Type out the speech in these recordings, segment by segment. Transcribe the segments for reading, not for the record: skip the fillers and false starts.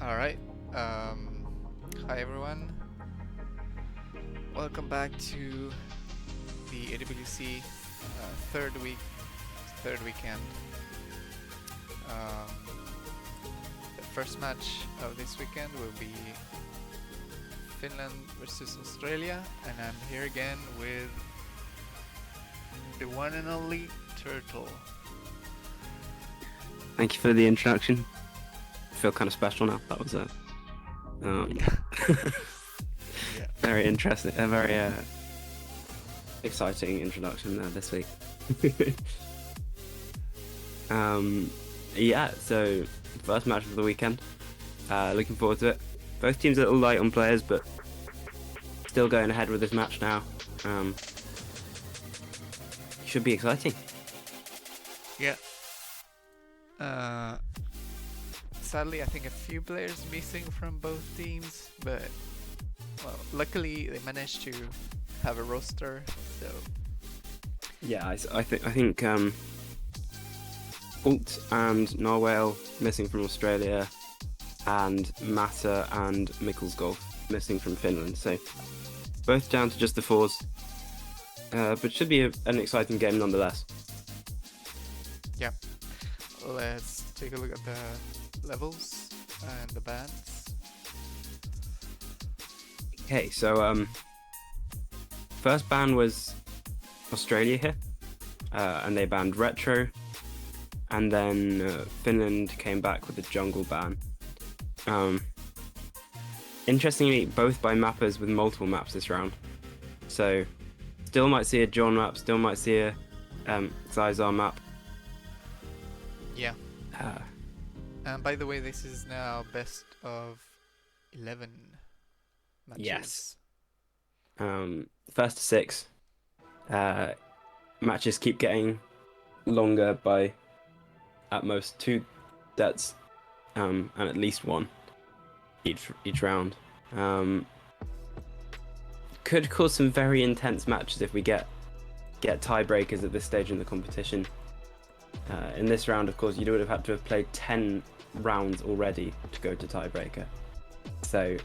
All right. Hi everyone. Welcome back to the EWC third weekend. Um, the first match of this weekend will be Finland versus Australia, and I'm here again with the one and only Turtle. Thank you for the introduction. I feel kind of special now. That was Yeah. very interesting, a very exciting introduction this week. Yeah, so first match of the weekend. Looking forward to it. Both teams are a little light on players, but still going ahead with this match now. Should be exciting. Yeah. Sadly, I think a few players missing from both teams, but well, luckily they managed to have a roster. So Yeah, I think Alt and Narwhal missing from Australia, and Mata and Mikkelsgolf missing from Finland. So both down to just the fours, but should be an exciting game nonetheless. yeah, let's take a look at the levels and the bans. Okay, so first ban was Australia here, and they banned Retro, and then Finland came back with a jungle ban. Interestingly, both by mappers with multiple maps this round. So still might see a John map, still might see a Xizar map. Yeah. And by the way, this is now best of 11 matches. Yes. First to six. Matches keep getting longer by at most 2 sets, and at least one each round. Could cause some very intense matches if we get tiebreakers at this stage in the competition. In this round, of course, you would have had to have played 10 rounds already to go to tiebreaker. So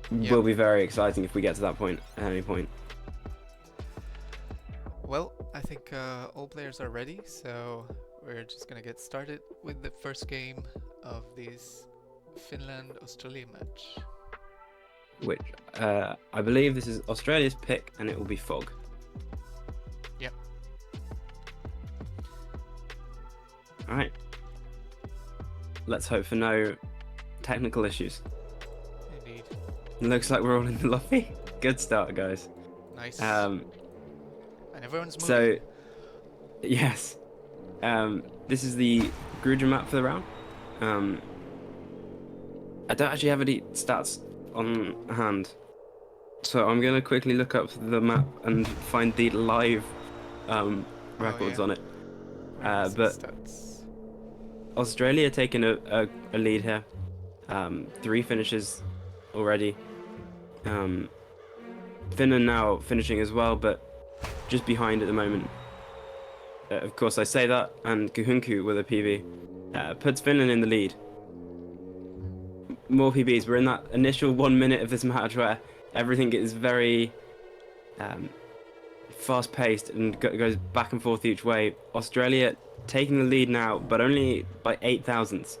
will be very exciting if we get to that point at any point. Well, I think all players are ready, so we're just gonna get started with the first game of this Finland-Australia match. Which I believe this is Australia's pick, and it will be Fog. Yep. All right. Let's hope for no technical issues. Indeed. Looks like we're all in the lobby. Good start, guys. Nice. And everyone's moving. So, yes. This is the Gruja map for the round. I don't actually have any stats on hand, so I'm going to quickly look up the map and find the live records on it. But stats. Australia taking a lead here. 3 finishes already. Finland now finishing as well, but just behind at the moment. Of course, I say that, and Kuhunku with a PB puts Finland in the lead. More PBs. We're in that initial 1 minute of this match where everything is very fast-paced and goes back and forth each way. Australia taking the lead now, but only by 8 thousandths.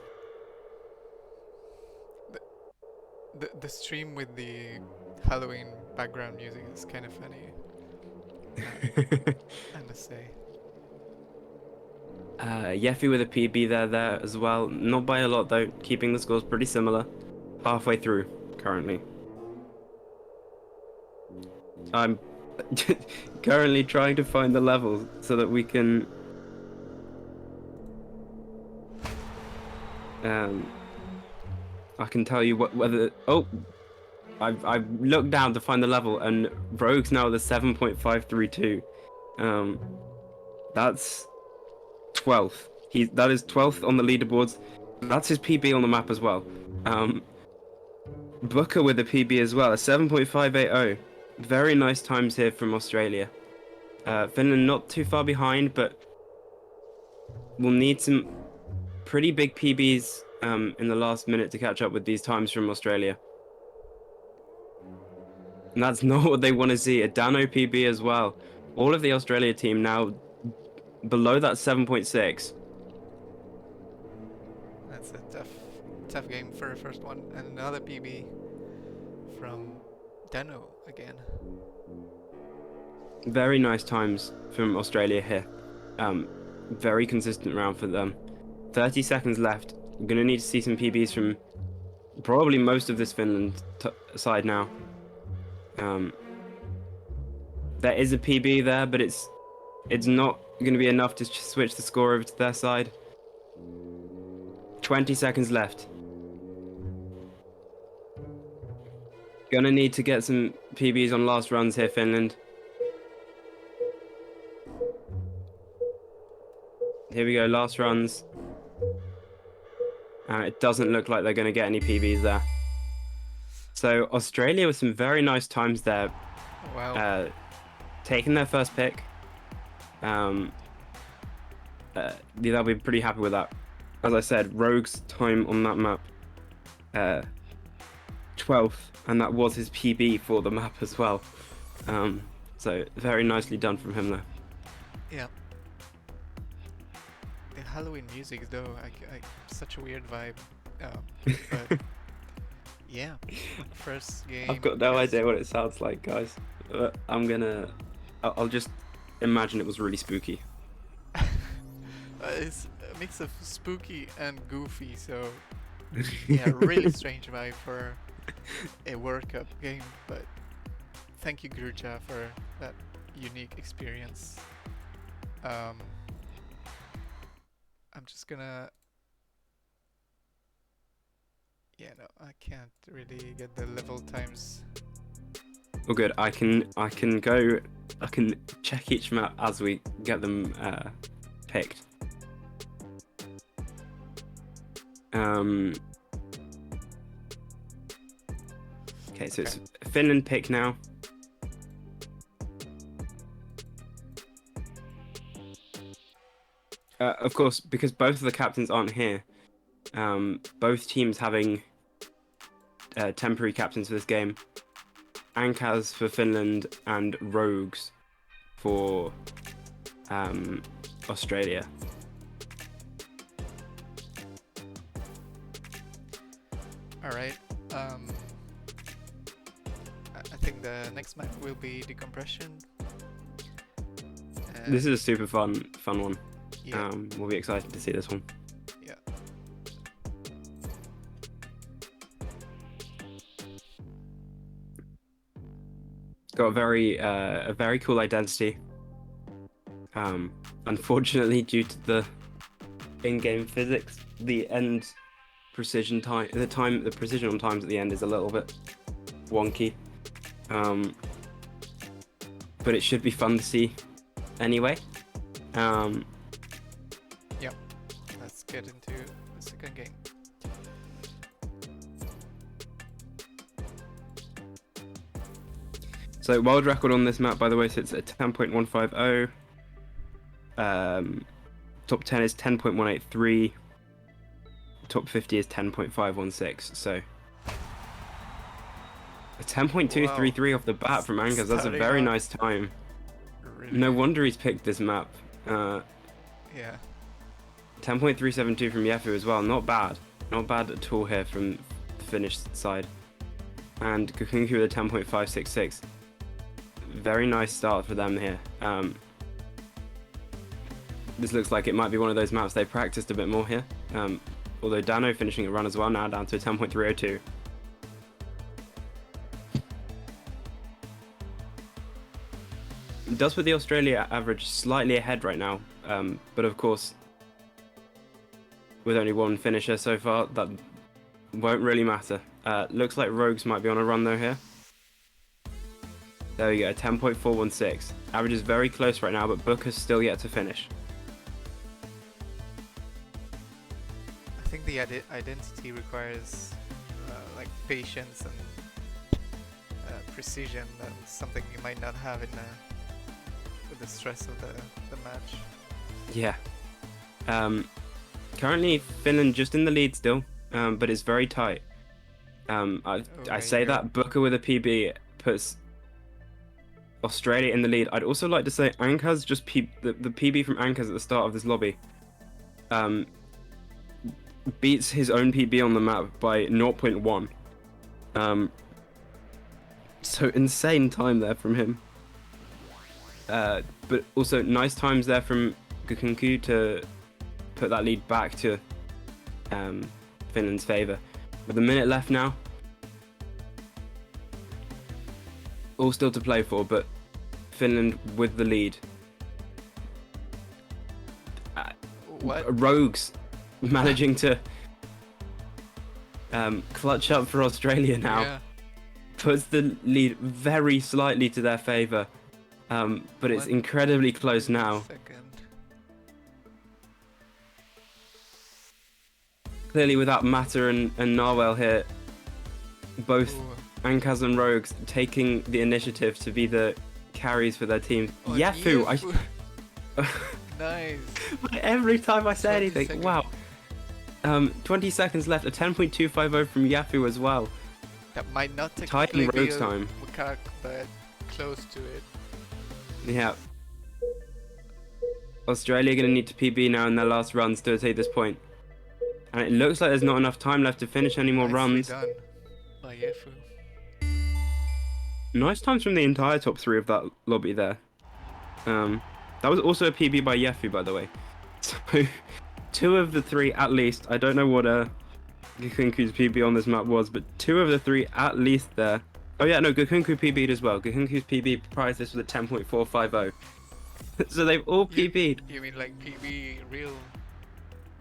The stream with the Halloween background music is kind of funny. I must say. Yeffy with a PB there as well. Not by a lot though, keeping the scores pretty similar. Halfway through currently. I'm currently trying to find the levels so that we can I can tell you whether I've looked down to find the level, and Rogue's now at the 7.532. That's 12th. That is 12th on the leaderboards. That's his PB on the map as well. Booker with a PB as well, a 7.580. Very nice times here from Australia. Finland not too far behind, but we'll need some pretty big PBs in the last minute to catch up with these times from Australia. And that's not what they want to see. A Dano PB as well. All of the Australia team now below that 7.6. That's a tough game for the first one. And another PB from Dano again. Very nice times from Australia here. Very consistent round for them. 30 seconds left. We're going to need to see some PBs from probably most of this Finland side now. There is a PB there, but it's not going to be enough to switch the score over to their side. 20 seconds left. Gonna need to get some PBs on last runs here, Finland. Here we go, last runs. It doesn't look like they're going to get any PBs there. So Australia with some very nice times there. Wow. Taking their first pick. They'll be pretty happy with that. As I said, Rogue's time on that map, 12th, and that was his PB for the map as well. So very nicely done from him there. Yeah. The Halloween music, though, such a weird vibe. But yeah, first game. I've got no idea what it sounds like, guys. I'll just imagine it was really spooky. It's a mix of spooky and goofy, so yeah, really strange vibe for a World Cup game. But thank you, Gurja, for that unique experience. I'm just gonna. Yeah, no, I can't really get the level times. Oh, good. I can check each map as we get them picked. Okay, so it's Finland pick now. Of course, because both of the captains aren't here, both teams having temporary captains for this game. Ankaz for Finland and Rogues for Australia. All right. I think the next map will be decompression. This is a super fun one. Yeah. We'll be excited to see this one. Yeah. It's got a very cool identity. Unfortunately, due to the in-game physics, the precision on times at the end is a little bit wonky. But it should be fun to see anyway. Yep. Let's get into the second game. So world record on this map, by the way, sits at 10.150. Top 10 is 10.183. Top 50 is 10.516. So a 10.233 off the bat from Ankaz. That's a very nice time. Really No wonder he's picked this map. Yeah. 10.372 from Yefu as well. Not bad. Not bad at all here from the Finnish side. And Kukunku with a 10.566. Very nice start for them here. This looks like it might be one of those maps they practiced a bit more here. Although Dano finishing a run as well now, down to a 10.302. It does put the Australia average slightly ahead right now, but of course, with only one finisher so far, that won't really matter. Looks like Rogues might be on a run though here. There we go, 10.416. Average is very close right now, but Booker's still yet to finish. I think the identity requires like patience and precision. That's something you might not have in with the stress of the match. Yeah. Currently, Finland just in the lead still, but it's very tight. I say that Booker with a PB puts Australia in the lead. I'd also like to say Anka's just the PB from Anka's at the start of this lobby beats his own PB on the map by 0.1. So insane time there from him. But also nice times there from Gukunku to put that lead back to Finland's favour. With a minute left now. All still to play for, but Finland with the lead. Rogues managing to clutch up for Australia now. Yeah. Puts the lead very slightly to their favour, but it's incredibly close now. Clearly without Mata and Narwhal here, both Ankaz and Rogues taking the initiative to be the carries for their team. Yafu! Nice! Every time I say anything, seconds. Wow. 20 seconds left, a 10.250 from Yafu as well. That might not Titan technically be Rogues a time. macaque, but close to it. Yeah. Australia going to need to PB now in their last runs to take this point. And it looks like there's not enough time left to finish any more runs. Done by Yefu. Nice times from the entire top three of that lobby there. That was also a PB by Yefu, by the way. So, 2 of the 3 at least. I don't know what Gukunku's PB on this map was, but 2 of the 3 at least there. Oh yeah, no, Gukunku PB'd as well. Gukunku's PB prior to this was a 10.450. So they've all PB'd. You mean like PB real?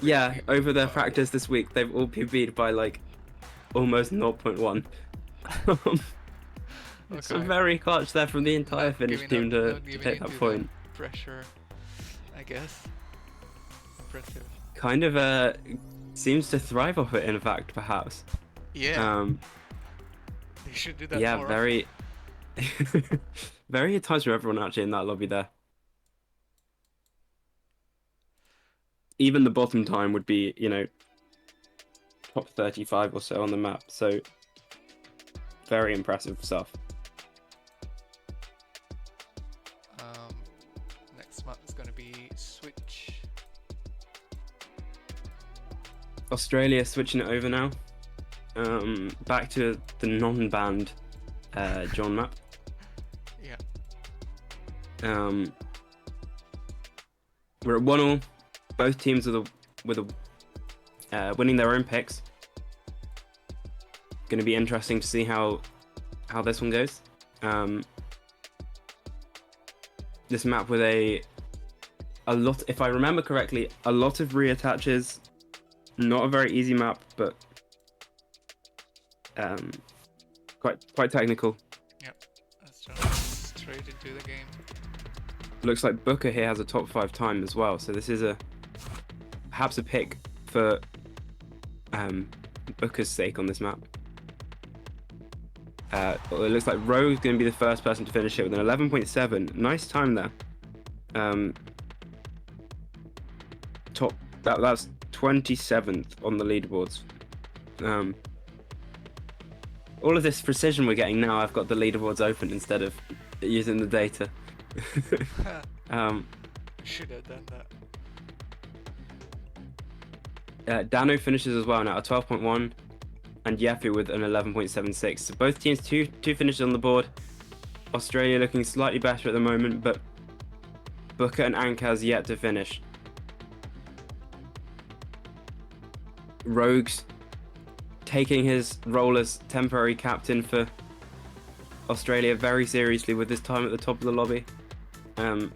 Yeah, over their practice this week, they've all PB'd by like almost 0.1. So very clutch there from the entire Finnish team to take that point. Pressure, I guess. Impressive. Kind of seems to thrive off it, in fact, perhaps. Yeah. They should do that. Yeah, more very, very good times for everyone actually in that lobby there. Even the bottom time would be, you know, top 35 or so on the map. So very impressive stuff. Next map is going to be Switch. Australia switching it over now. Back to the non-banned John map. Yeah. We're at 1-1. Both teams with winning their own picks. Going to be interesting to see how this one goes. This map with a lot, if I remember correctly, a lot of reattaches. Not a very easy map, but quite technical. Yep, let's jump straight into the game. Looks like Booker here has a top 5 time as well, so this is perhaps a pick for Booker's sake on this map. Well, it looks like Rogue's going to be the first person to finish it with an 11.7. Nice time there. That's 27th on the leaderboards. All of this precision we're getting now, I've got the leaderboards open instead of using the data. Should have done that. Dano finishes as well now at 12.1, and Yafu with an 11.76. So both teams two finishes on the board. Australia looking slightly better at the moment, but Booker and Ankaz yet to finish. Rogues taking his role as temporary captain for Australia very seriously with his time at the top of the lobby. And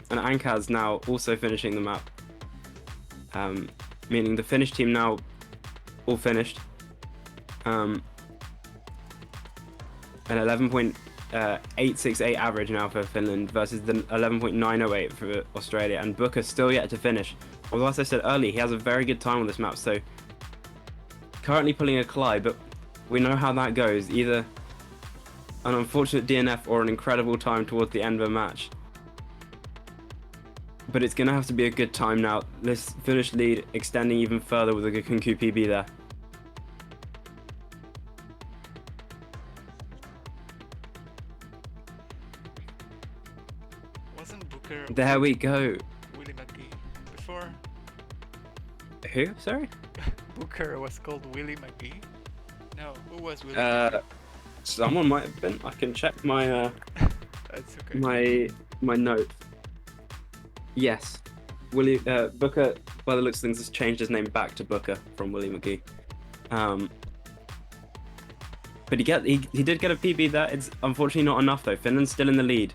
Ankaz now also finishing the map. Meaning the Finnish team now all finished. An 11.868 average now for Finland versus the 11.908 for Australia, and Booker still yet to finish. Although, as I said earlier, he has a very good time on this map, so currently pulling a Clyde, but we know how that goes. Either an unfortunate DNF or an incredible time towards the end of a match. but it's gonna have to be a good time now. This Finnish lead extending even further with a Gakunku PB there. Wasn't Booker There we go. Willie McGee before? Who? Sorry? Booker was called Willie McGee? No, who was Willie Uh, McGee? Someone might have been. I can check my That's okay. my notes. Yes, Booker. By the looks of things, has changed his name back to Booker from Willie McGee. But he did get a PB there. It's unfortunately not enough though. Finland's still in the lead.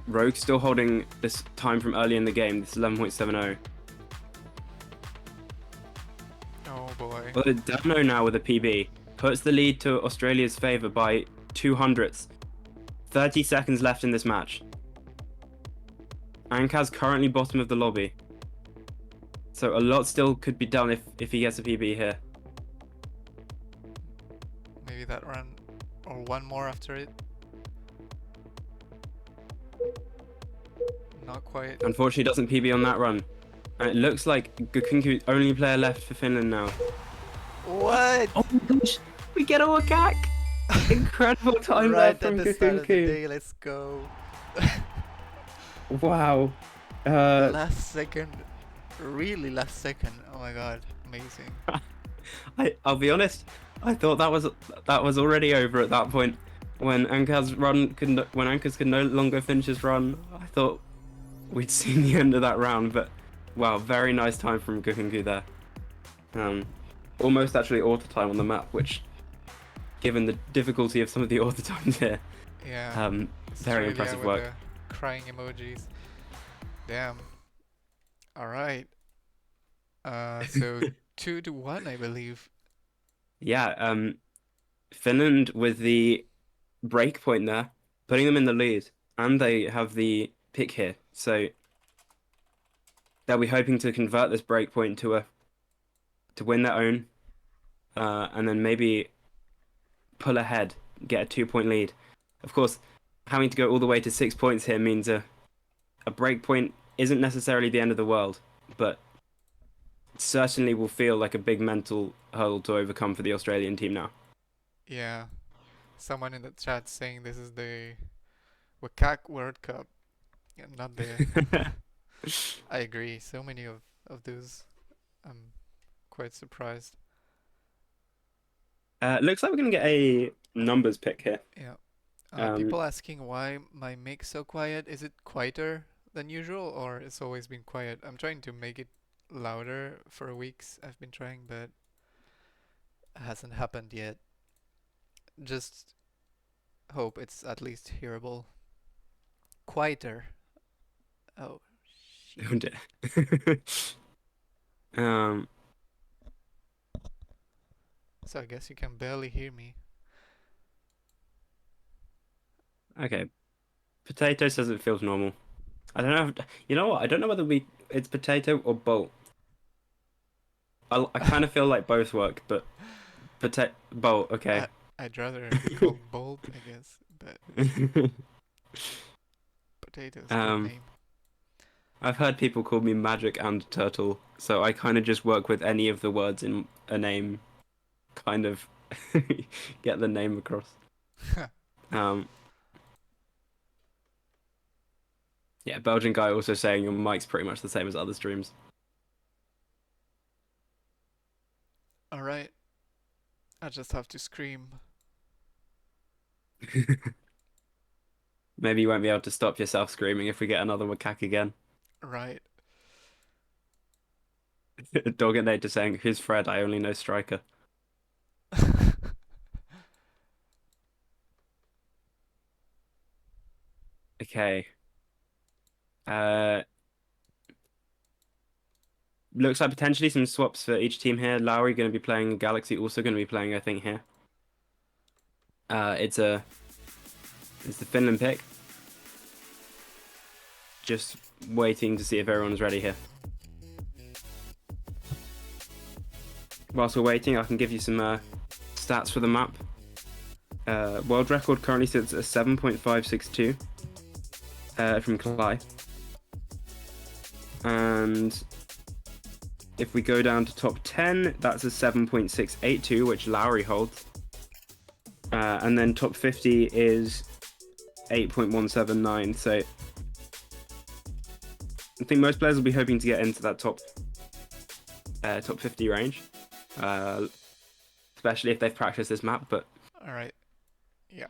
Rogue still holding this time from early in the game. This is 11.70. Oh boy. Well, Dano now with a PB puts the lead to Australia's favour by 200ths. 30 seconds left in this match. Ankaz currently bottom of the lobby. So a lot still could be done if he gets a PB here. Maybe that run or one more after it. Not quite. Unfortunately doesn't PB on that run. And it looks like Gakunku only player left for Finland now. What? Oh my gosh, we get a Wakak! Incredible time Right there at from the start of the Gakunku. day, let's go. Wow. Last second, really last second. Oh my god, amazing. I'll be honest, I thought that was already over at that point. When Ankaz could no longer finish his run, I thought we'd seen the end of that round, but wow, very nice time from Gakunku there. Almost actually auto time on the map, which, given the difficulty of some of the auto times here, Yeah. very Australia impressive with work. the crying emojis. Damn. All right. So 2-1, I believe. Yeah, Finland with the break point there, putting them in the lead, and they have the pick here, so they'll be hoping to convert this break point to win their own, and then maybe pull ahead, get a 2-point lead. Of course, having to go all the way to 6 points here means a break point isn't necessarily the end of the world, but it certainly will feel like a big mental hurdle to overcome for the Australian team now. Yeah. Someone in the chat saying this is the Wakak World Cup. Yeah, not the... I agree. So many of those. I'm quite surprised. Looks like we're going to get a numbers pick here. Yeah. People asking why my mic's so quiet. Is it quieter than usual or it's always been quiet? I'm trying to make it louder for weeks. I've been trying, but it hasn't happened yet. Just hope it's at least hearable. Quieter. Oh, Oh dear. So I guess you can barely hear me. Okay. Potato says it feels normal. I don't know. You know what? I don't know whether it's potato or bolt. I kind of feel like both work, but bolt. Okay. I'd rather be called Bolt, I guess, but potatoes good name. I've heard people call me Magic and Turtle, so I kind of just work with any of the words in a name, kind of get the name across. Yeah, Belgian guy also saying your mic's pretty much the same as other streams. All right. I just have to scream. Maybe you won't be able to stop yourself screaming if we get another macaque again. Right. Doganator saying, "Who's Fred? I only know striker." Okay. Looks like potentially some swaps for each team here. Lowry going to be playing, Galaxy also going to be playing, I think, here. It's the Finland pick. Just waiting to see if everyone's ready here. Whilst we're waiting, I can give you some stats for the map. World record currently sits at 7.562. from Cly. And if we go down to top 10, that's a 7.682, which Lowry holds. And then top 50 is 8.179. So I think most players will be hoping to get into that top 50 range, especially if they've practiced this map. But All right. Yeah.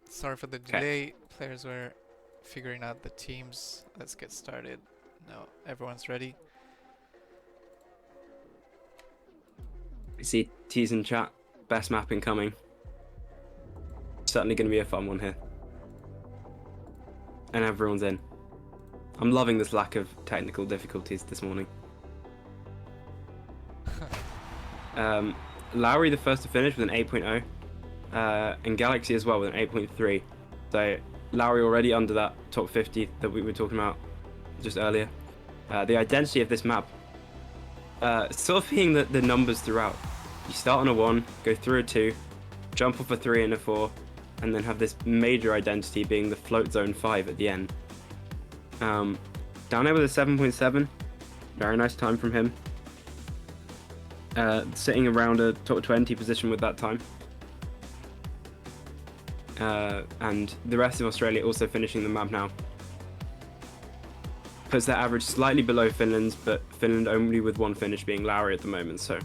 Sorry for the delay. Players were figuring out the teams. Let's get started. Now everyone's ready. I see T's in chat. Best map incoming. Certainly going to be a fun one here. And everyone's in. I'm loving this lack of technical difficulties this morning. Lowry the first to finish with an 8.0, and Galaxy as well with an 8.3. So Lowry already under that top 50 that we were talking about just earlier. The identity of this map, sort of being the numbers throughout. You start on a 1, go through a 2, jump off a 3 and a 4, and then have this major identity being the float zone 5 at the end. Down there with a 7.7, very nice time from him. Sitting around a top 20 position with that time. And the rest of Australia also finishing the map now. Puts their average slightly below Finland's, but Finland only with one finish being Lowry at the moment, so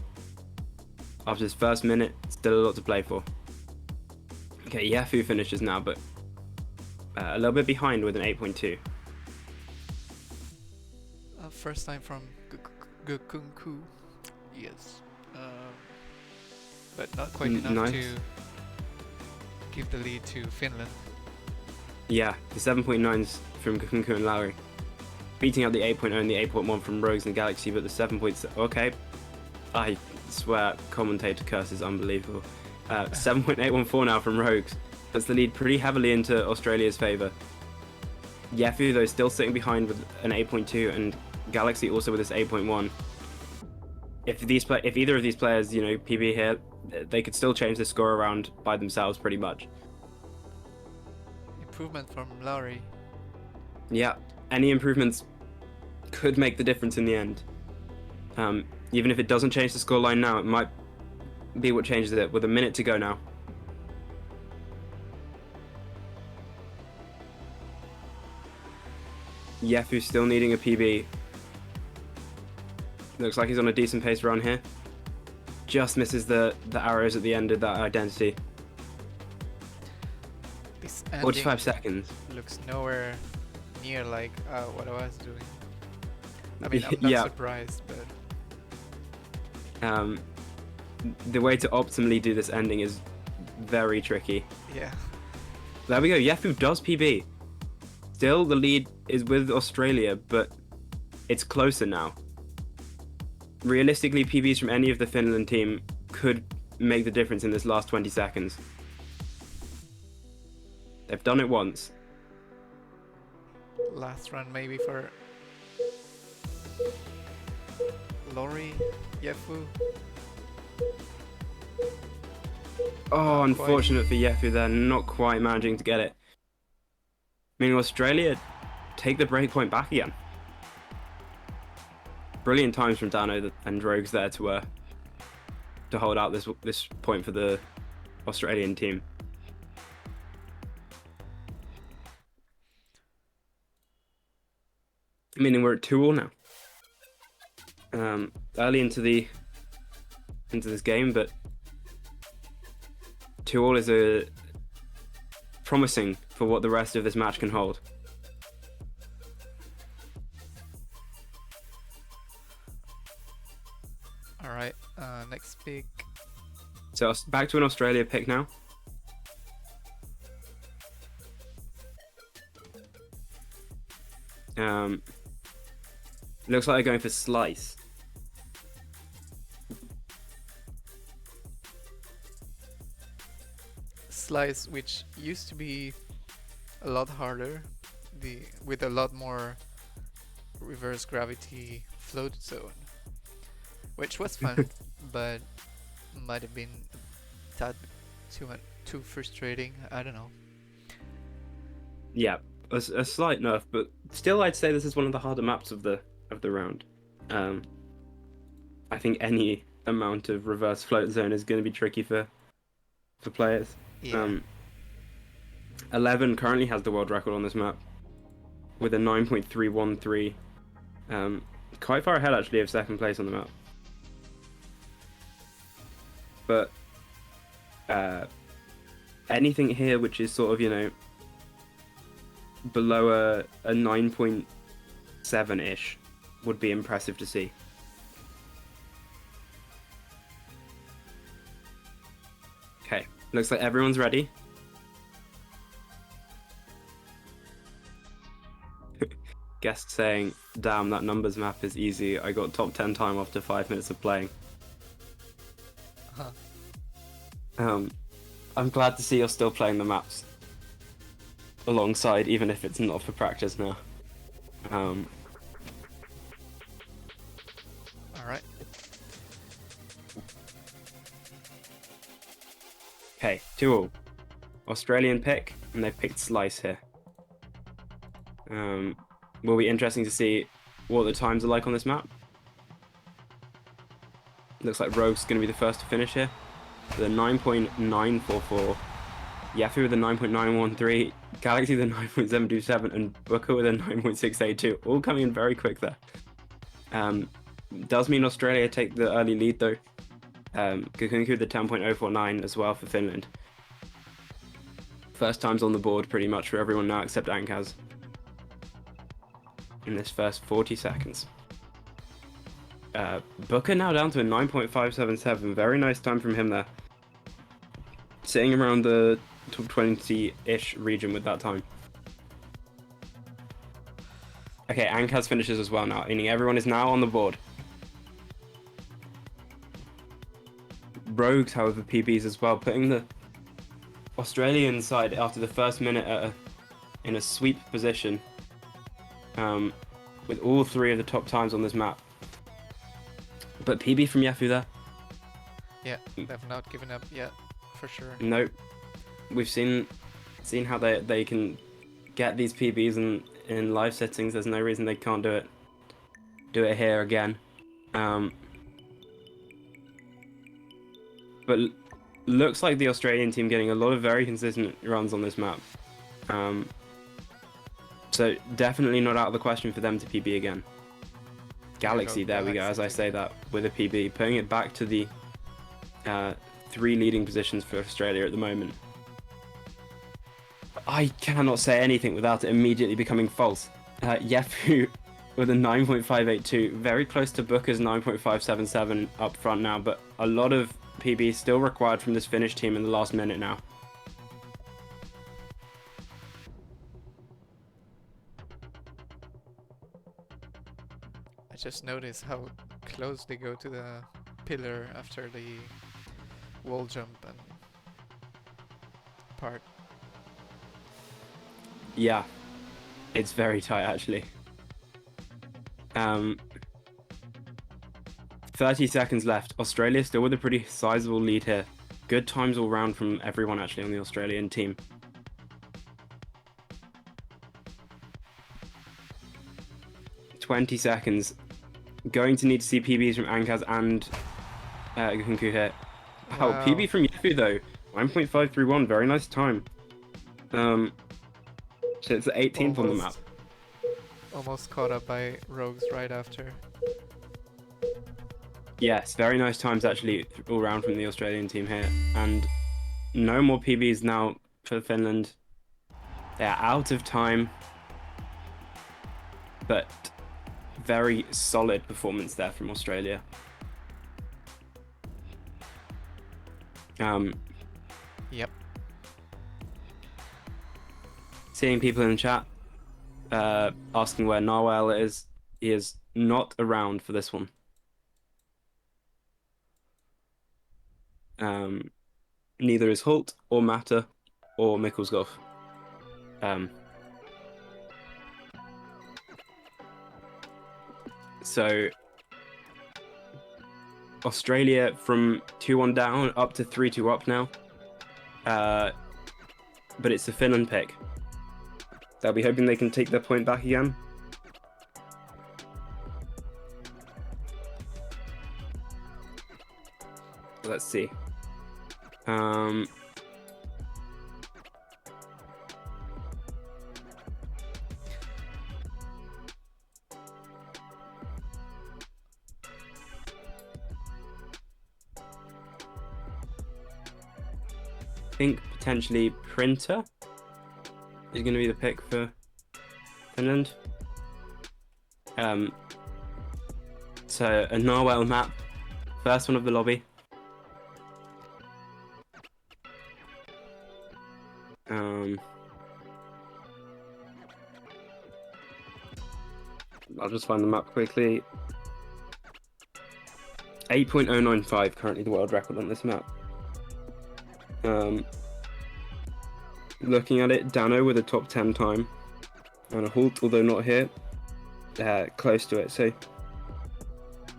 after his first minute, still a lot to play for. Okay, Yefu finishes now, but a little bit behind with an 8.2. First time from Gukunku. Yes. But not quite enough to give the lead to Finland. Yeah, the 7.9s from Gukunku and Lowry. Beating out the 8.0 and the 8.1 from Rogues and Galaxy, but the 7.7... Okay. I swear, commentator curse is unbelievable. 7.814 now from Rogues. Puts the lead pretty heavily into Australia's favour. Yefu, though, still sitting behind with an 8.2, and Galaxy also with this 8.1. If either of these players, PB here, they could still change the score around by themselves pretty much. Improvement from Lowry. Yeah, any improvements could make the difference in the end. Even if it doesn't change the scoreline now, it might be what changes it with a minute to go now. Yefu still needing a PB. Looks like he's on a decent pace run here. Just misses the arrows at the end of that identity. This 45 seconds. Looks nowhere near like what I was doing. I mean, I'm not surprised, but... the way to optimally do this ending is very tricky. Yeah. There we go, Yefu does PB. Still, the lead is with Australia, but it's closer now. Realistically, PBs from any of the Finland team could make the difference in this last 20 seconds. They've done it once. Last run maybe for Lowry, Yefu. Oh, unfortunate for Yefu there, not quite managing to get it. Meaning Australia take the breakpoint back again. Brilliant times from Dano and Rogues there to hold out this point for the Australian team. Meaning we're at 2-2 now. Early into this game, but 2-2 is a promising for what the rest of this match can hold. All right, next pick. So back to an Australia pick now. Looks like they're going for Slice. Slice, which used to be a lot harder, with a lot more reverse gravity float zone, which was fun, but might have been that too frustrating. I don't know. Yeah, a slight nerf, but still, I'd say this is one of the harder maps of the round. I think any amount of reverse float zone is going to be tricky for players. Yeah. 11 currently has the world record on this map with a 9.313. Quite far ahead actually of second place on the map. But anything here which is sort of, you know, below a 9.7-ish would be impressive to see. Okay, looks like everyone's ready. Guest saying, damn, that numbers map is easy. I got top 10 time after 5 minutes of playing. Huh. I'm glad to see you're still playing the maps alongside, even if it's not for practice now. Alright. Okay, 2-all. Australian pick, and they picked Slice here. Will be interesting to see what the times are like on this map. Looks like Rogue's going to be the first to finish here with a 9.944. Yafu with a 9.913, Galaxy with a 9.727, and Booker with a 9.682. All coming in very quick there. Does mean Australia take the early lead though. Kakunku with the 10.049 as well for Finland. First times on the board pretty much for everyone now except Ankaz in this first 40 seconds. Booker now down to a 9.577. Very nice time from him there. Sitting around the top 20-ish region with that time. Okay, Ankaz finishes as well now, meaning everyone is now on the board. Rogues, however, PBs as well, putting the Australian side after the first minute in a sweep position. With all 3 of the top times on this map. But PB from Yafu there. Yeah, they've not given up yet, for sure. Nope. We've seen how they can get these PBs in live settings. There's no reason they can't do it here again. But looks like the Australian team getting a lot of very consistent runs on this map. So definitely not out of the question for them to PB again. Galaxy, there we go, as I say that, with a PB, putting it back to the 3 leading positions for Australia at the moment. I cannot say anything without it immediately becoming false. Yefu with a 9.582, very close to Booker's 9.577 up front now, but a lot of PB still required from this Finnish team in the last minute now. I just noticed how close they go to the pillar after the wall jump and part. Yeah, it's very tight actually. 30 seconds left. Australia still with a pretty sizable lead here. Good times all round from everyone actually on the Australian team. $20 seconds. Going to need to see PBs from Ankaz and Kunku here. Wow, Wow. PB from Yafu though. 9.531, very nice time. So it's the 18th on the map. Almost caught up by Rogues right after. Yes, very nice times actually all round from the Australian team here. And no more PBs now for Finland. They're out of time. But very solid performance there from Australia. Yep. Seeing people in the chat asking where Narwhal is. He is not around for this one. Neither is Holt or Mata or Mikkelskov. So Australia from 2-1 down up to 3-2 up now. But it's the Finland pick. They'll be hoping they can take their point back again. Let's see. I think potentially Printer is going to be the pick for Finland. So a Narwhal map, first one of the lobby. I'll just find the map quickly. 8.095 currently the world record on this map. Looking at it, Dano with a top 10 time, and a Halt, although not here, close to it. So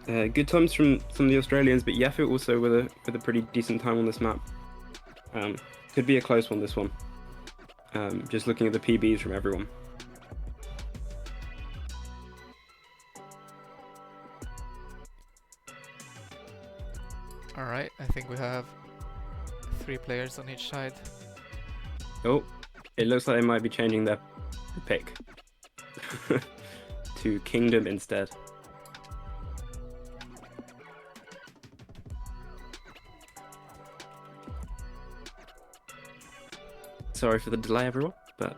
good times from some of the Australians, but Yefu also with a pretty decent time on this map. Could be a close one, this one. Just looking at the PBs from everyone. Alright, I think we have 3 players on each side. Oh, it looks like they might be changing their pick to Kingdom instead. Sorry for the delay, everyone, but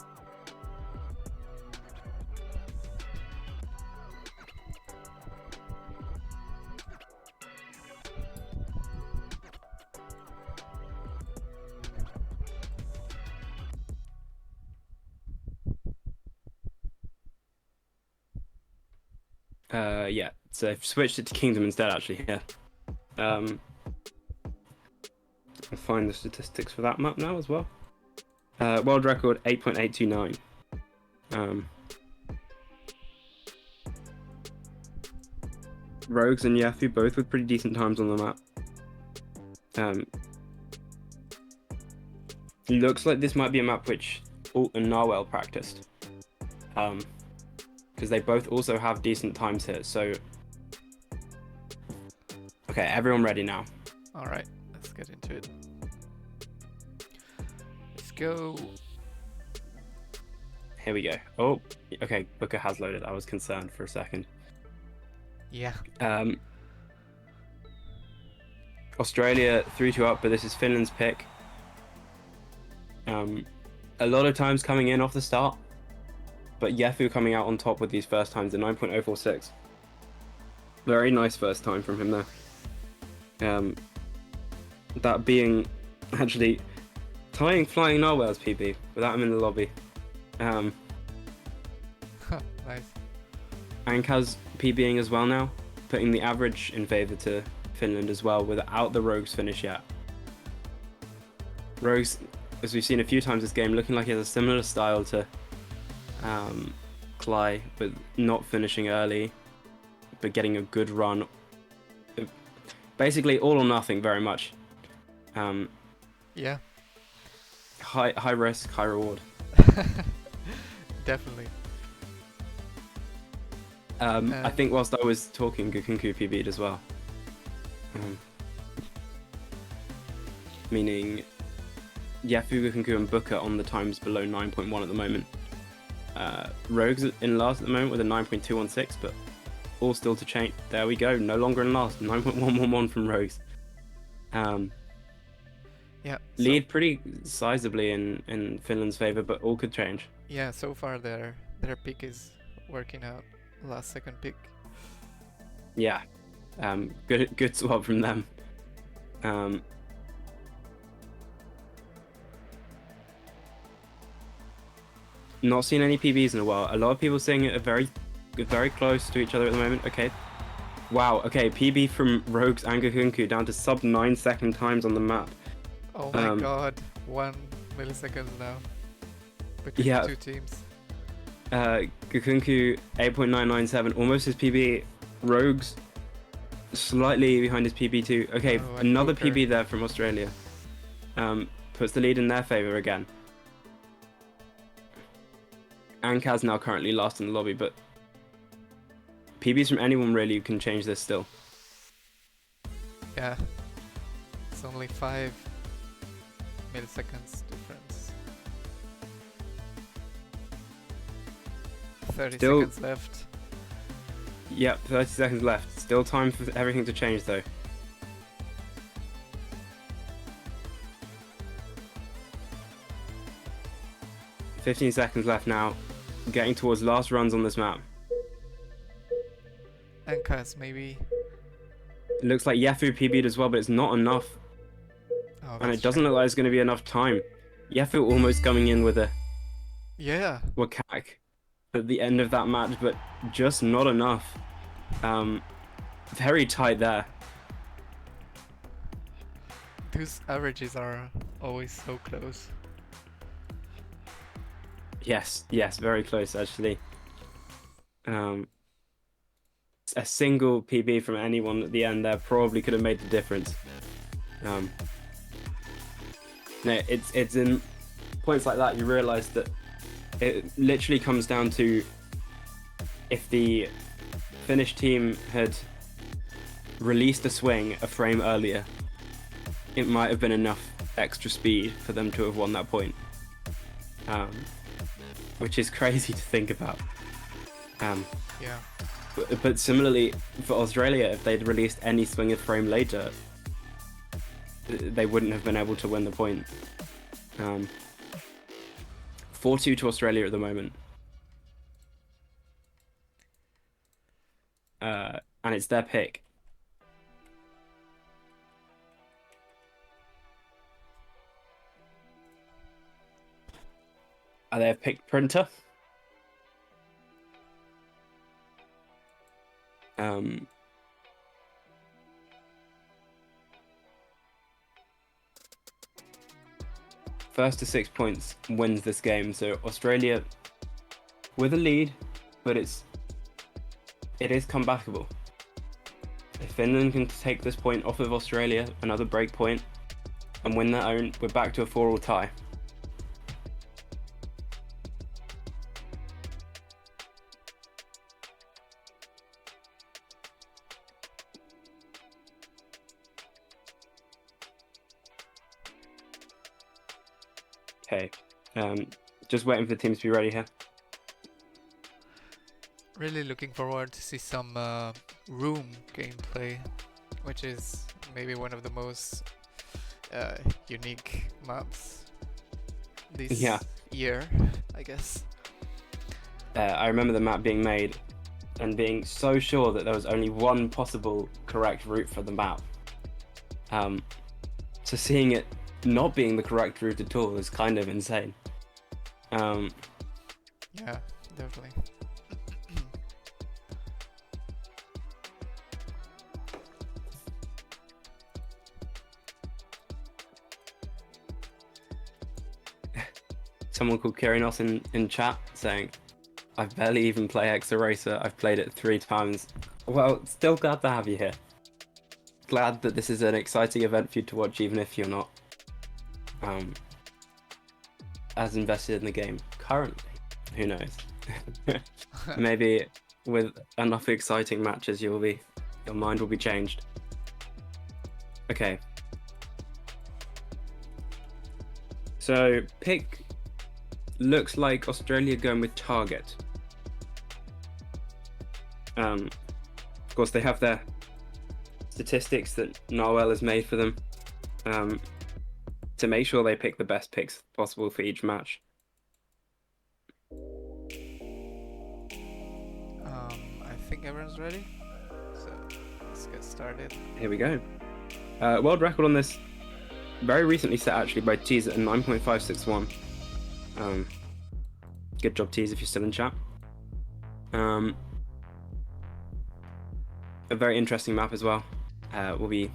yeah, so I've switched it to Kingdom instead, actually. Yeah. I'll find the statistics for that map now as well. World record 8.829. Rogues and Yafu both with pretty decent times on the map. Looks like this might be a map which Alt and Narwhal practiced. Because they both also have decent times here, so... Okay, everyone ready now. Alright, let's get into it. Let's go. Here we go. Oh, okay, Booker has loaded. I was concerned for a second. Yeah. Australia 3-2 up, but this is Finland's pick. A lot of times coming in off the start, but Yefu coming out on top with these first times, the 9.046. Very nice first time from him there. That being actually tying Flying Narwhal's PB without him in the lobby. Nice. Ankaz PBing as well now, putting the average in favour to Finland as well without the Rogues finish yet. Rogues, as we've seen a few times this game, looking like he has a similar style to Cly, but not finishing early, but getting a good run. Basically all or nothing very much. Yeah. High risk, high reward. Definitely. I think whilst I was talking, Gukunku PB'd as well. Meaning Yafu, Gukunku and Booker on the times below 9.1 at the moment. Rogues in last at the moment with a 9.216, but all still to change. There we go, no longer in last, 9.111 from Rogues. Yeah. Lead pretty sizably in Finland's favour, but all could change. Yeah, so far their pick is working out. Last second pick. Yeah. Good swap from them. Not seen any PBs in a while. A lot of people saying it are very close to each other at the moment. Okay. Wow. Okay. PB from Rogues and Gukunku down to sub 9 second times on the map. Oh my god. 1 millisecond now. Between yeah. 2 teams. Gukunku 8.997, almost his PB. Rogues slightly behind his PB too. Okay, another Booker. PB there from Australia. Puts the lead in their favour again. Ankaz now currently last in the lobby, but PBs from anyone really who can change this still. Yeah. It's only 5 milliseconds difference. 30 Still- seconds left. Yep, 30 seconds left. Still time for everything to change though. "15 seconds left now. Getting towards last runs on this map. Ankas maybe. It looks like Yefu PB'd as well, but it's not enough. Oh, And that's it doesn't shame. look like it's going to be enough time. Yefu almost coming in with a Yeah. Wakak at the end of that match, but just not enough. Very tight there. Those averages are always so close. Yes, very close actually. A single PB from anyone at the end there probably could have made the difference. No, it's in points like that you realise that it literally comes down to if the Finnish team had released a swing a frame earlier, it might have been enough extra speed for them to have won that point. Which is crazy to think about. Yeah. But similarly for Australia, if they'd released any swing a frame later, they wouldn't have been able to win the point. 4-2 to Australia at the moment. And it's their pick. They have picked Printer. First to 6 points wins this game, so Australia with a lead, but it is comebackable. If Finland can take this point off of Australia, another break point, and win their own, we're back to a 4-all tie. Okay, just waiting for the teams to be ready here. Really looking forward to see some room gameplay, which is maybe one of the most unique maps this year, I guess. I remember the map being made and being so sure that there was only one possible correct route for the map. So seeing it not being the correct route at all is kind of insane. Yeah, definitely. Someone called Kyrinos in chat saying, "I barely even play Hexa Racer. I've played it 3 times." Well, still glad to have you here. Glad that this is an exciting event for you to watch, even if you're not as invested in the game currently. Who knows? Maybe with enough exciting matches, your mind will be changed. Okay. So pick looks like Australia going with target. Of course, they have their statistics that Noel has made for them to make sure they pick the best picks possible for each match. I think everyone's ready, so let's get started. Here we go. World record on this very recently set actually by Tease at 9.561. Good job, Tease, if you're still in chat. A very interesting map as well. Will be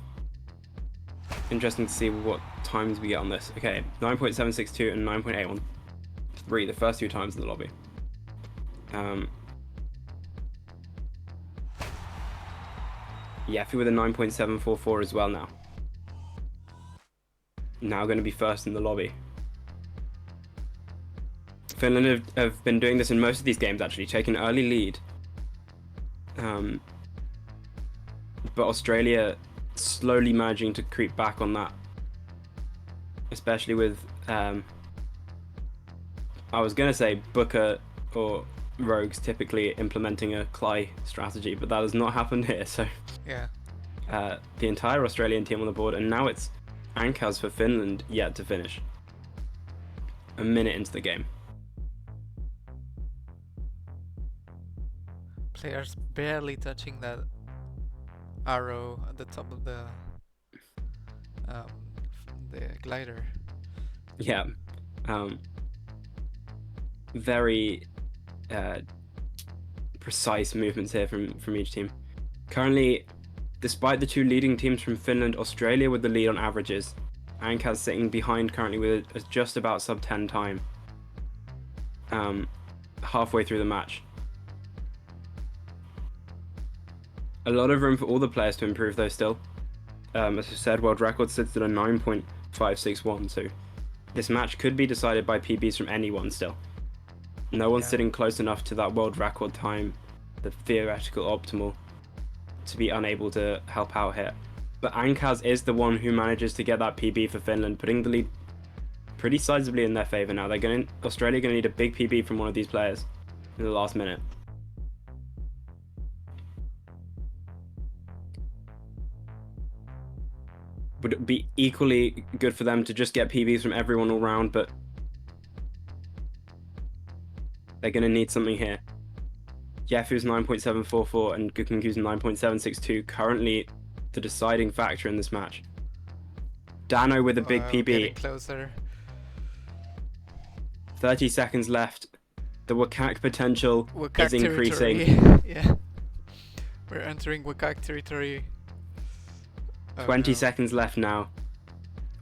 interesting to see what times we get on this. Okay, 9.762 and 9.813, the first 2 times in the lobby. Yefu with a 9.744 as well now. Now going to be first in the lobby. Finland have been doing this in most of these games, actually, taking an early lead. But Australia slowly managing to creep back on that, especially with, I was going to say Booker or Rogues typically implementing a Cly strategy, but that has not happened here, so Yeah. the entire Australian team on the board, and now it's Ankaz for Finland yet to finish. A minute into the game. Players barely touching that arrow at the top of um, the glider. Yeah. Very precise movements here from each team. Currently, despite the two leading teams from Finland, Australia with the lead on averages. Ankaz sitting behind currently with just about sub 10 time. Halfway through the match. A lot of room for all the players to improve though still. As I said, world record sits at a 9.561, so this match could be decided by PBs from anyone still. No one's sitting close enough to that world record time, the theoretical optimal, to be unable to help out here. But Ankaz is the one who manages to get that PB for Finland, putting the lead pretty sizably in their favour now. Australia going to need a big PB from one of these players in the last minute. Would it be equally good for them to just get PBs from everyone all round, but they're going to need something here. Jefu's 9.744 and Gukunku's 9.762, currently the deciding factor in this match. Dano with a big PB. Getting closer. 30 seconds left. The Wakak potential is increasing. Yeah. We're entering Wakak territory. 20 seconds left now.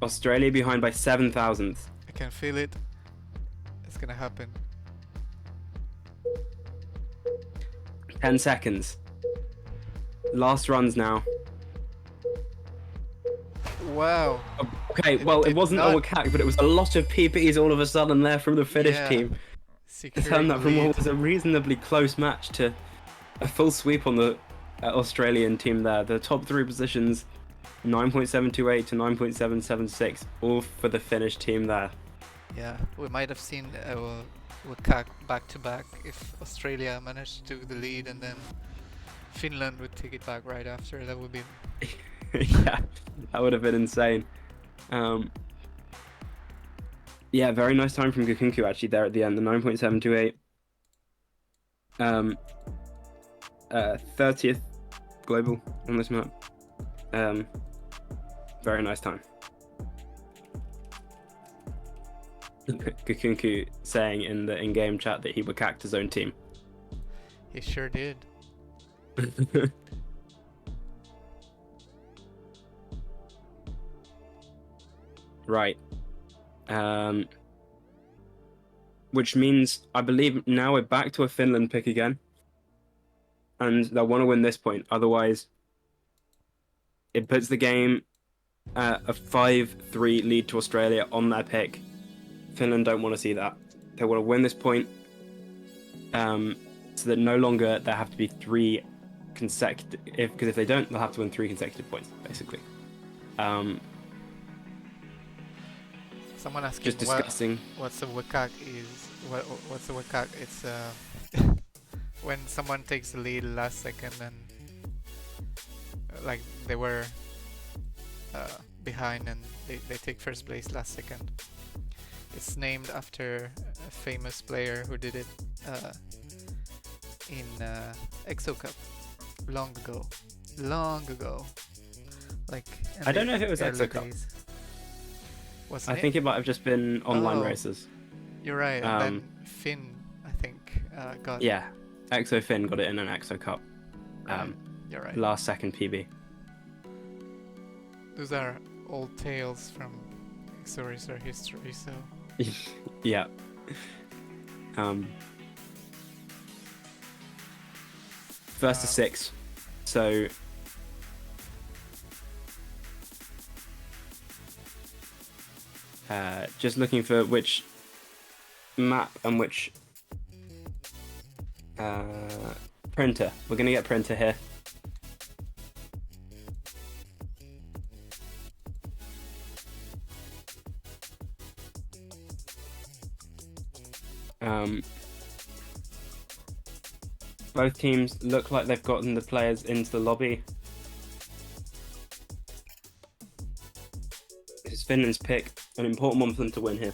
Australia behind by 7 thousandths. I can feel it. It's gonna happen. 10 seconds. Last runs now. Wow. Okay, well, it wasn't a Wakak, but it was a lot of PBs all of a sudden there from the Finnish team. Turned that from what was a reasonably close match to a full sweep on the Australian team there. The top three positions, 9.728 to 9.776, all for the Finnish team there. Yeah, we might have seen Wakak back to back if Australia managed to the lead and then Finland would take it back right after. That would be yeah, that would have been insane. Yeah, very nice time from Gukunku actually there at the end, the 9.728. 30th global on this map. Very nice time. Gukunku saying in the in-game chat that he Wakaked his own team. He sure did. Right. Which means, I believe now we're back to a Finland pick again. And they'll want to win this point. Otherwise, it puts the game a 5-3 lead to Australia on their pick. Finland don't want to see that. They want to win this point so that no longer there have to be 3 consecutive... Because if they don't, they'll have to win 3 consecutive points, basically. Someone asking just discussing what's a Wakak is. What's a Wakak? It's when someone takes the lead last second and like they were behind and they take first place last second. It's named after a famous player who did it in Exo Cup long ago. Like I don't know if it was Exo Cup. I think it might have just been online races. You're right. And then Finn, I think, got. Yeah, Exo Finn got it in an Exo Cup. You're right. Last second PB. Those are old tales from Exo Racer history, so. Yeah. First to 6. So. Just looking for which map and which printer. We're gonna get printer here. Both teams look like they've gotten the players into the lobby. This is Finland's pick, an important one for them to win here.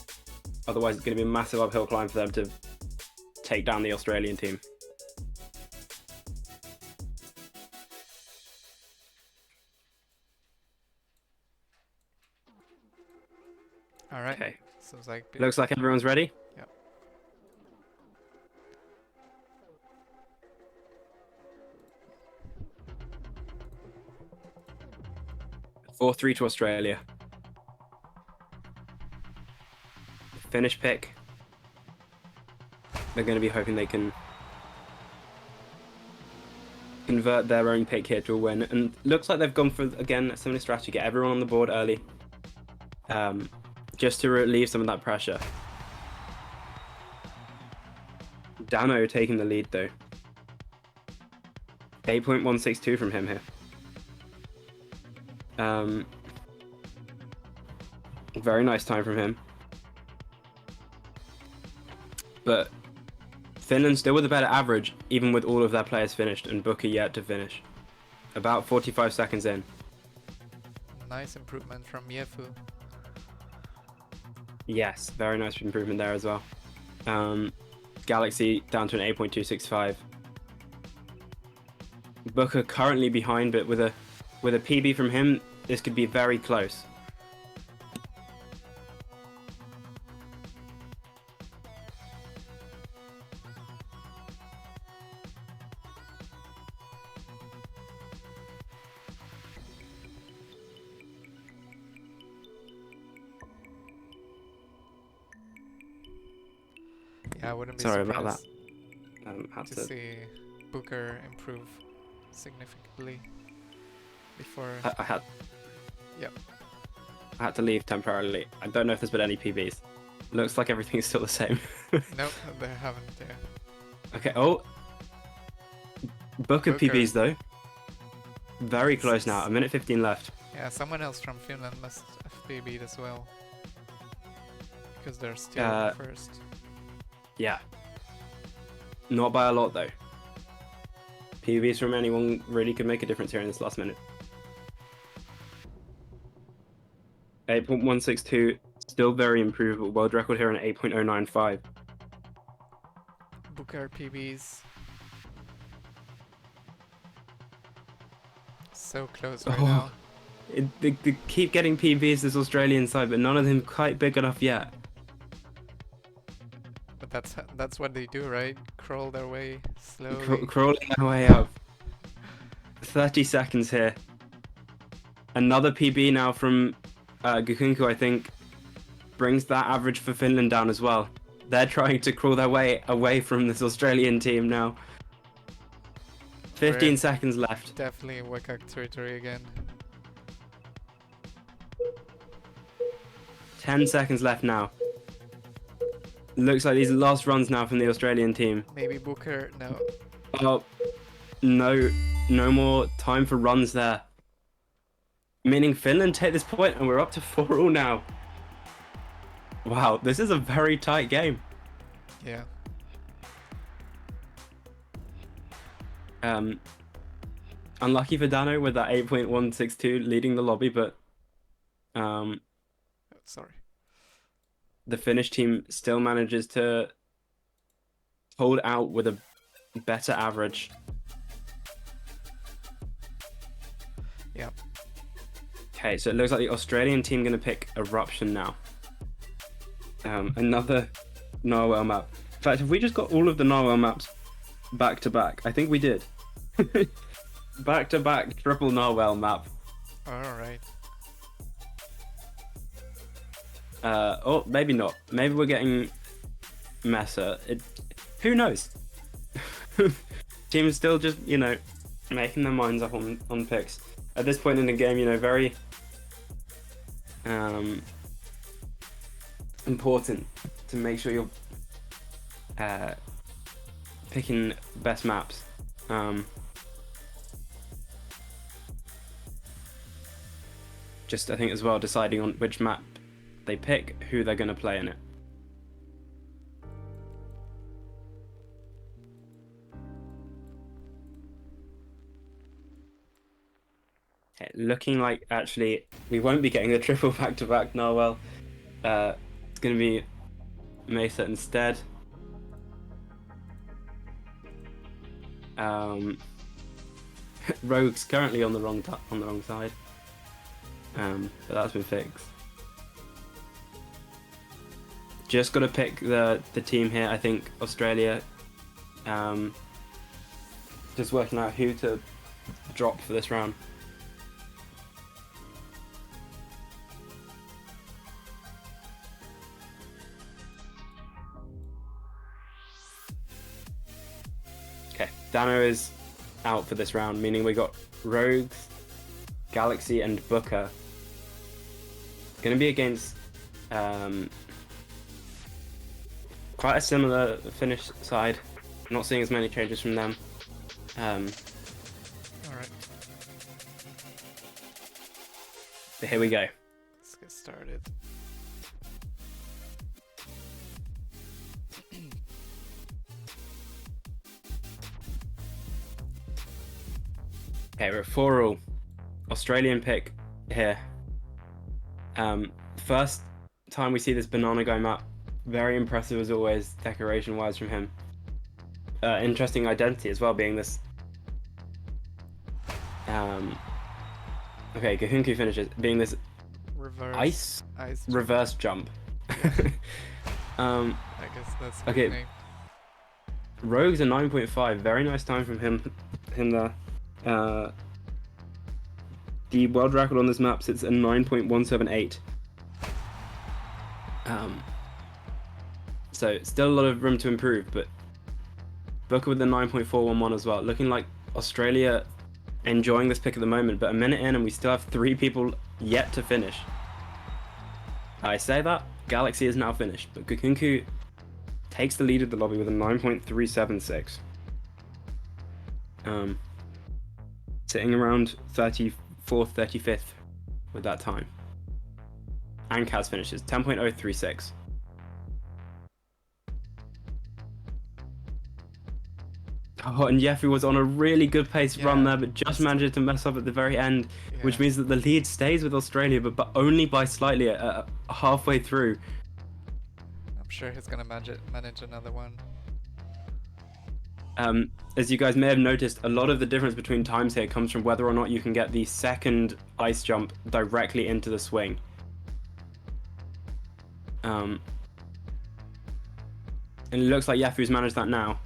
Otherwise, it's going to be a massive uphill climb for them to take down the Australian team. All right. Okay. Sounds like Looks like everyone's ready. Yep. 4-3 to Australia. Finish pick. They're going to be hoping they can convert their own pick here to a win. And looks like they've gone for, again, a similar strategy. Get everyone on the board early. Just to relieve some of that pressure. Dano taking the lead though. 8.162 from him here. Very nice time from him. But Finland still with a better average, even with all of their players finished, and Booker yet to finish. About 45 seconds in. Nice improvement from Yefu. Yes, very nice improvement there as well. Galaxy down to an 8.265. Booker currently behind, but with a PB from him, this could be very close. Yeah, I wouldn't be Sorry surprised about that. Had to to see Booker improve significantly before. I had. Yep. I had to leave temporarily. I don't know if there's been any PBs. Looks like everything's still the same. Nope, they haven't. Yeah. Okay. Oh. Booker PBs though. Very close now. A minute 15 left. Yeah, someone else from Finland must have PB'd as well. Because they're still first. Yeah. Not by a lot though. PBs from anyone really could make a difference here in this last minute. 8.162, still very improvable. World record here on 8.095. Booker PBs. So close right now. They keep getting PBs this Australian side, but none of them quite big enough yet. But that's what they do, right? Crawl their way slowly. Crawling their way up. 30 seconds here. Another PB now from Gukunku, I think, brings that average for Finland down as well. They're trying to crawl their way away from this Australian team now. 15 seconds left. Definitely Wakak territory again. 10 seconds left now. Looks like these last runs now from the Australian team. Maybe Booker, no. Oh, no more time for runs there. Meaning Finland take this point and we're up to 4-all now. Wow, this is a very tight game. Yeah. Unlucky for Dano with that 8.162 leading the lobby, but sorry. The Finnish team still manages to hold out with a better average. Yeah. Okay, so it looks like the Australian team going to pick Eruption now. Another Narwhal map. In fact, have we just got all of the Narwhal maps back to back? I think we did. Back to back triple Narwhal map. Alright. Oh, maybe not. Maybe we're getting Mesa. Who knows? Team is still just, making their minds up on picks. At this point in the game, very important to make sure you're picking best maps. Just I think as well deciding on which map they pick, who they're going to play in it. Okay, looking like actually we won't be getting the triple back-to-back Narwhal. It's going to be Mesa instead. Rogue's currently on the wrong side, but that's been fixed. Just got to pick the team here. I think Australia. Just working out who to drop for this round. Okay, Dano is out for this round, meaning we got Rogues, Galaxy, and Booker. Going to be against quite a similar Finnish side. Not seeing as many changes from them. Alright. But here we go. Let's get started. Okay, we're at 4-all. Australian pick here. First time we see this Banana Guy map. Very impressive as always, decoration-wise from him. Interesting identity as well, being this. Okay, Gahunku finishes, being this Reverse ice reverse jump. Yeah. I guess that's the Okay. name. Rogue's a 9.5, very nice time from him there. The world record on this map sits at 9.178. So still a lot of room to improve, but Booker with the 9.411 as well. Looking like Australia enjoying this pick at the moment, but a minute in and we still have 3 people yet to finish. I say that, Galaxy is now finished, but Gahunku takes the lead of the lobby with a 9.376. Sitting around 34th, 35th with that time. And Kaz finishes 10.036. Oh, and Yefu was on a really good pace run there, but just managed to mess up at the very end, which means that the lead stays with Australia, but only by slightly halfway through. I'm sure he's gonna manage another one. As you guys may have noticed, a lot of the difference between times here comes from whether or not you can get the second ice jump directly into the swing. And it looks like Yefu's managed that now.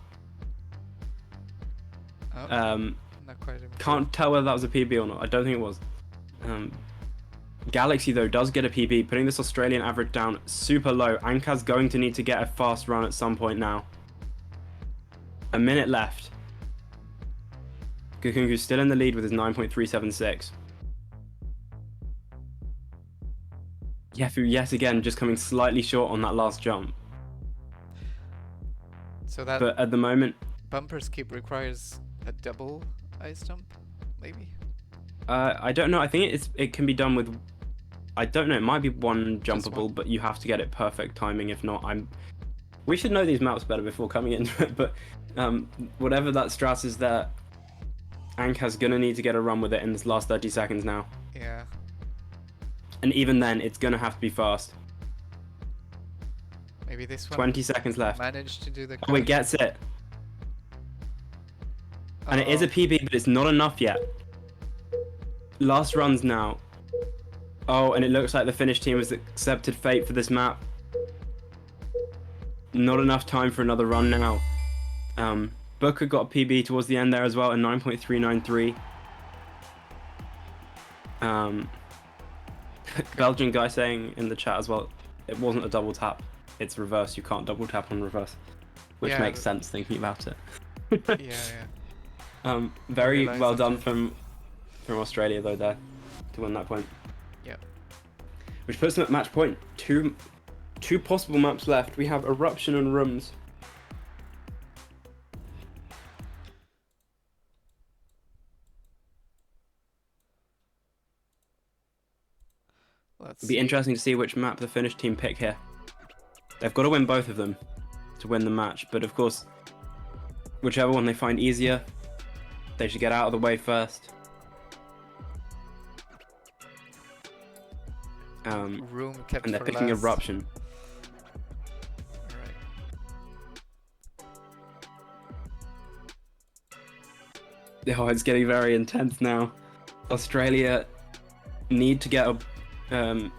Not quite improved. Can't tell whether that was a PB or not. I don't think it was. Galaxy though does get a PB, putting this Australian average down super low. Anka's going to need to get a fast run at some point now. A minute left. Gahunku's still in the lead with his 9.376. Yefu yet again just coming slightly short on that last jump. So that But at the moment, bumper skip requires a double ice jump, maybe? I don't know. I think it can be done with. I don't know. It might be one jumpable, one. but you have to get it perfect timing. If not, we should know these maps better before coming into it. But whatever that strat is there, Anka's gonna need to get a run with it in this last 30 seconds now. Yeah. And even then, it's gonna have to be fast. Maybe this one 20 seconds left. managed to do the Oh, it gets it. And it is a PB, but it's not enough yet. Last runs now. Oh, and it looks like the Finnish team has accepted fate for this map. Not enough time for another run now. Booker got a PB towards the end there as well, a 9.393. Belgian guy saying in the chat as well, it wasn't a double tap. It's reverse. You can't double tap on reverse, which makes sense thinking about it. Yeah. Very Realised well that done too. from Australia though there to win that point. Yep. Which puts them at match point. Two possible maps left. We have Eruption and Rooms. It'd be interesting to see which map the Finnish team pick here. They've got to win both of them to win the match, but of course, whichever one they find easier, they should get out of the way first. Room kept and they're for picking last. Eruption. Alright. Oh, it's getting very intense now. Australia need to get a...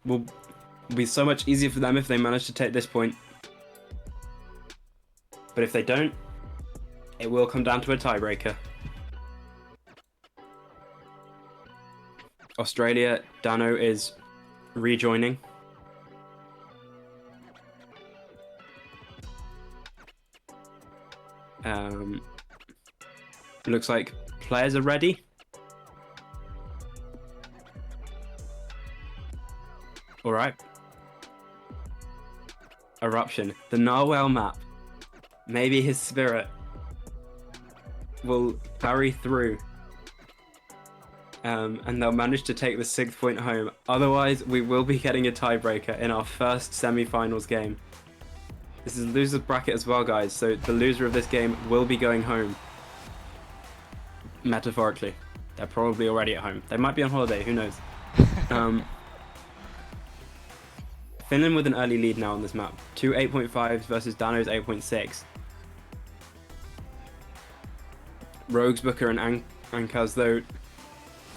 will be so much easier for them if they manage to take this point. But if they don't, it will come down to a tiebreaker. Australia, Dano is rejoining. Looks like players are ready. All right. Eruption, the Narwhal map. Maybe his spirit will carry through. And they'll manage to take the 6th point home. Otherwise, we will be getting a tiebreaker in our first semi-finals game. This is loser's bracket as well, guys, so the loser of this game will be going home. Metaphorically. They're probably already at home. They might be on holiday, who knows. Finland with an early lead now on this map. 2 8.5s versus Dano's 8.6. Rogues, Booker and Ankaz, though,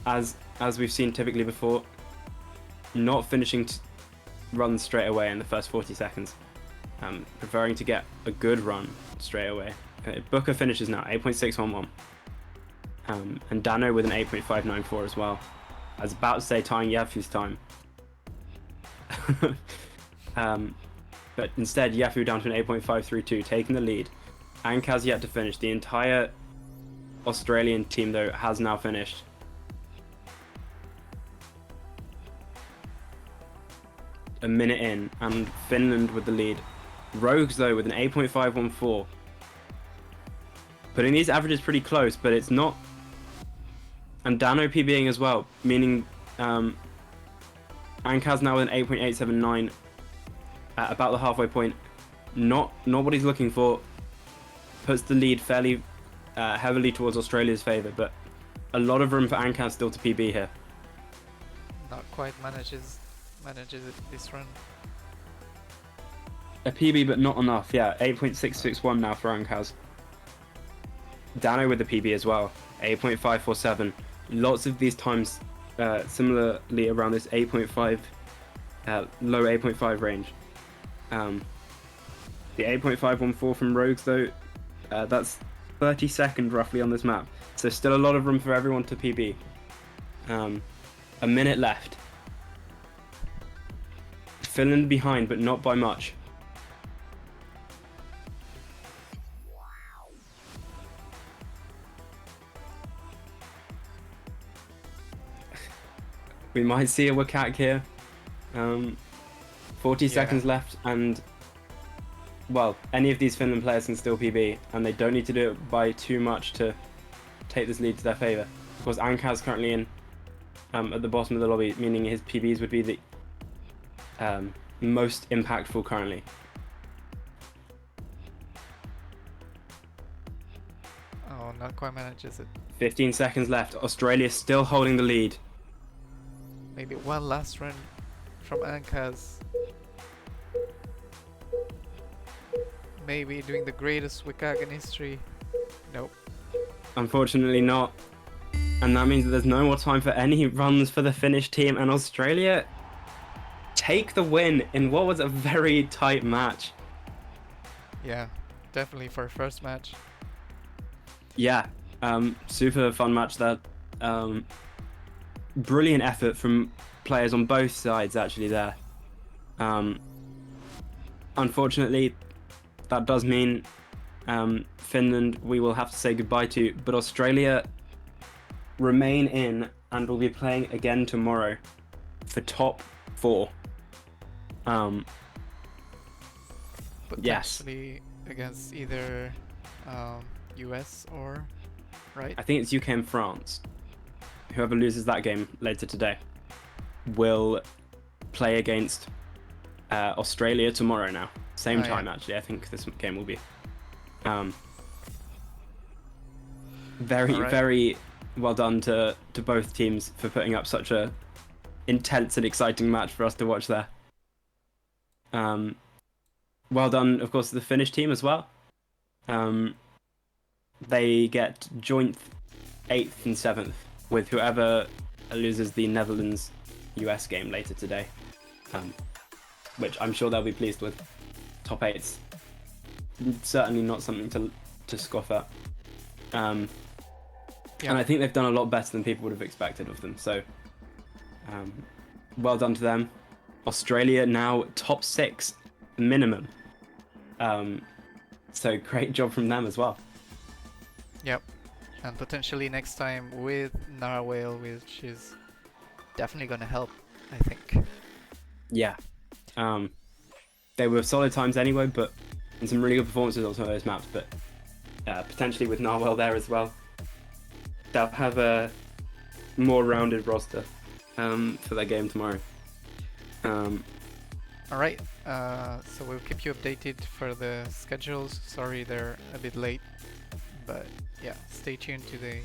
as we've seen typically before, not finishing runs straight away in the first 40 seconds. Preferring to get a good run straight away. Booker finishes now, 8.611. And Dano with an 8.594 as well. I was about to say tying Yafu's time. But instead, Yafu down to an 8.532, taking the lead. Ankaz yet to finish. The entire Australian team, though, has now finished. A minute in, and Finland with the lead. Rogues, though, with an 8.514. Putting these averages pretty close, but it's not... And Dano PBing as well, meaning Ankaz now with an 8.879 at about the halfway point. Not what he's looking for. Puts the lead fairly heavily towards Australia's favour, but a lot of room for Ankaz still to PB here. Not quite manages it this run. A PB, but not enough. Yeah, 8.661 now for Ankaz. Dano with the PB as well, 8.547. Lots of these times similarly around this 8.5, low 8.5 range. The 8.514 from Rogues, though, that's 32nd roughly on this map. So still a lot of room for everyone to PB. A minute left. Finland behind, but not by much. We might see a Wakak here. 40 seconds left, and well, any of these Finland players can still PB, and they don't need to do it by too much to take this lead to their favour. Of course, Ankaz currently in at the bottom of the lobby, meaning his PBs would be the most impactful currently. Oh, not quite manages it. 15 seconds left. Australia still holding the lead. Maybe one last run from Ankaz. Maybe doing the greatest Wakak in history. Nope. Unfortunately not. And that means that there's no more time for any runs for the Finnish team, and Australia take the win in what was a very tight match. Yeah, definitely for a first match. Yeah, super fun match there. Brilliant effort from players on both sides actually there. Unfortunately, that does mean Finland we will have to say goodbye to, but Australia remain in and will be playing again tomorrow for top 4. Potentially against either US or, right? I think it's UK and France. Whoever loses that game later today will play against Australia tomorrow now. Same Oh, time, yeah. actually. I think this game will be. Very, Alright. very well done to both teams for putting up such a intense and exciting match for us to watch there. Well done, of course, to the Finnish team as well. They get joint 8th and 7th with whoever loses the Netherlands-US game later today, which I'm sure they'll be pleased with. Top 8's certainly not something to scoff at. And I think they've done a lot better than people would have expected of them. So, well done to them. Australia now top 6 minimum. So great job from them as well. Yep. And potentially next time with Narwhale, which is definitely going to help, I think. Yeah. They were solid times anyway, but and some really good performances on some of those maps. But potentially with Narwhal there as well, they'll have a more rounded roster for their game tomorrow. Alright, so we'll keep you updated for the schedules. Sorry they're a bit late, but yeah, stay tuned to the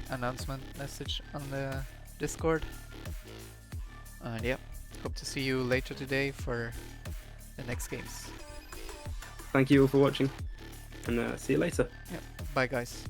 announcement message on the Discord. And yeah, hope to see you later today for the next games. Thank you all for watching, and see you later. Yeah, bye guys.